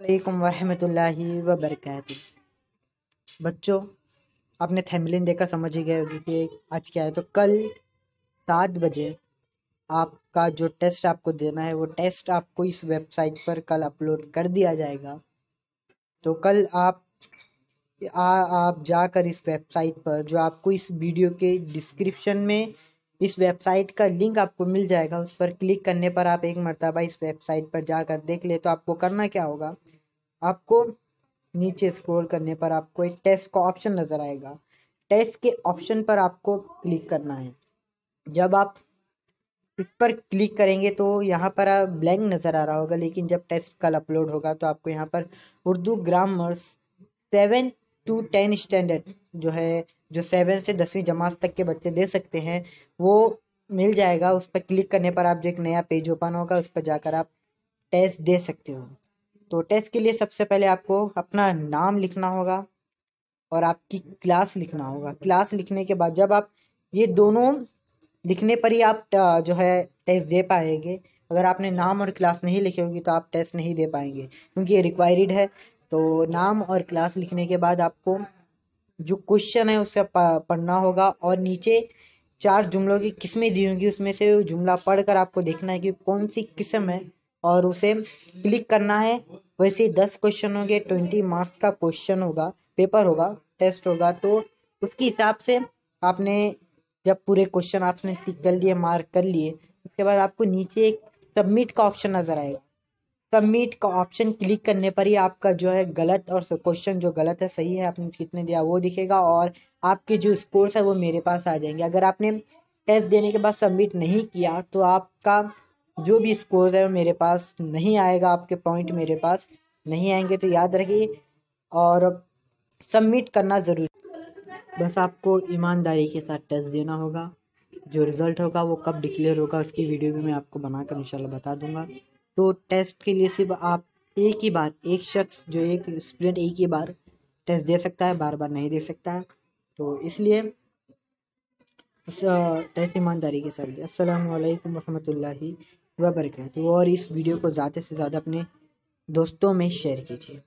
वालेकुम वरहमतुल्लाहि वबरकातुह। बच्चों, आपने थंबनेल देखकर समझ ही गए होगी कि आज क्या है। तो कल 7 बजे आपका जो टेस्ट आपको देना है वो टेस्ट आपको इस वेबसाइट पर कल अपलोड कर दिया जाएगा। तो कल आप जाकर इस वेबसाइट पर, जो आपको इस वीडियो के डिस्क्रिप्शन में इस वेबसाइट का लिंक आपको मिल जाएगा, उस पर क्लिक करने पर आप एक मर्तबा इस वेबसाइट पर जाकर देख ले। तो आपको करना क्या होगा, आपको नीचे स्क्रॉल करने पर आपको एक टेस्ट का ऑप्शन नज़र आएगा। टेस्ट के ऑप्शन पर आपको क्लिक करना है। जब आप इस पर क्लिक करेंगे तो यहाँ पर ब्लैंक नज़र आ रहा होगा, लेकिन जब टेस्ट कल अपलोड होगा तो आपको यहाँ पर उर्दू ग्रामर्स 7 to 10 स्टैंडर्ड जो 7 से 10वीं जमात तक के बच्चे दे सकते हैं वो मिल जाएगा। उस पर क्लिक करने पर आप जो एक नया पेज ओपन होगा उस पर जाकर आप टेस्ट दे सकते हो। तो टेस्ट के लिए सबसे पहले आपको अपना नाम लिखना होगा और आपकी क्लास लिखना होगा। क्लास लिखने के बाद जब आप ये दोनों लिखने पर ही आप जो है टेस्ट दे पाएंगे। अगर आपने नाम और क्लास नहीं लिखी होगी तो आप टेस्ट नहीं दे पाएंगे, क्योंकि ये रिक्वायर्ड है। तो नाम और क्लास लिखने के बाद आपको जो क्वेश्चन है उससे पढ़ना होगा और नीचे 4 जुमलों की किस्में दी होंगी, उसमें से जुमला पढ़कर आपको देखना है कि कौन सी किस्म है और उसे क्लिक करना है। वैसे ही 10 क्वेश्चन होंगे, 20 मार्क्स का क्वेश्चन होगा, पेपर होगा, टेस्ट होगा। तो उसके हिसाब से आपने जब पूरे क्वेश्चन आपने टिक कर लिए, मार्क कर लिए, उसके बाद आपको नीचे एक सबमिट का ऑप्शन नज़र आएगा। सबमिट का ऑप्शन क्लिक करने पर ही आपका जो है गलत और क्वेश्चन जो गलत है सही है आपने कितने दिया वो दिखेगा और आपके जो स्कोर्स है वो मेरे पास आ जाएंगे। अगर आपने टेस्ट देने के बाद सबमिट नहीं किया तो आपका जो भी स्कोर है वो मेरे पास नहीं आएगा, आपके पॉइंट मेरे पास नहीं आएंगे। तो याद रखिए और सबमिट करना ज़रूरी। बस आपको ईमानदारी के साथ टेस्ट देना होगा। जो रिज़ल्ट होगा वो कब डिक्लेयर होगा उसकी वीडियो भी मैं आपको बनाकर इंशाल्लाह बता दूंगा। तो टेस्ट के लिए सिर्फ आप एक ही बार, एक शख्स जो एक स्टूडेंट एक ही बार टेस्ट दे सकता है, बार बार नहीं दे सकता है। तो इसलिए टेस्ट ईमानदारी के साथ। अस्सलामु अलैकुम रहमतुल्लाहि व बरकातहू। और इस वीडियो को ज़्यादा से ज़्यादा अपने दोस्तों में शेयर कीजिए।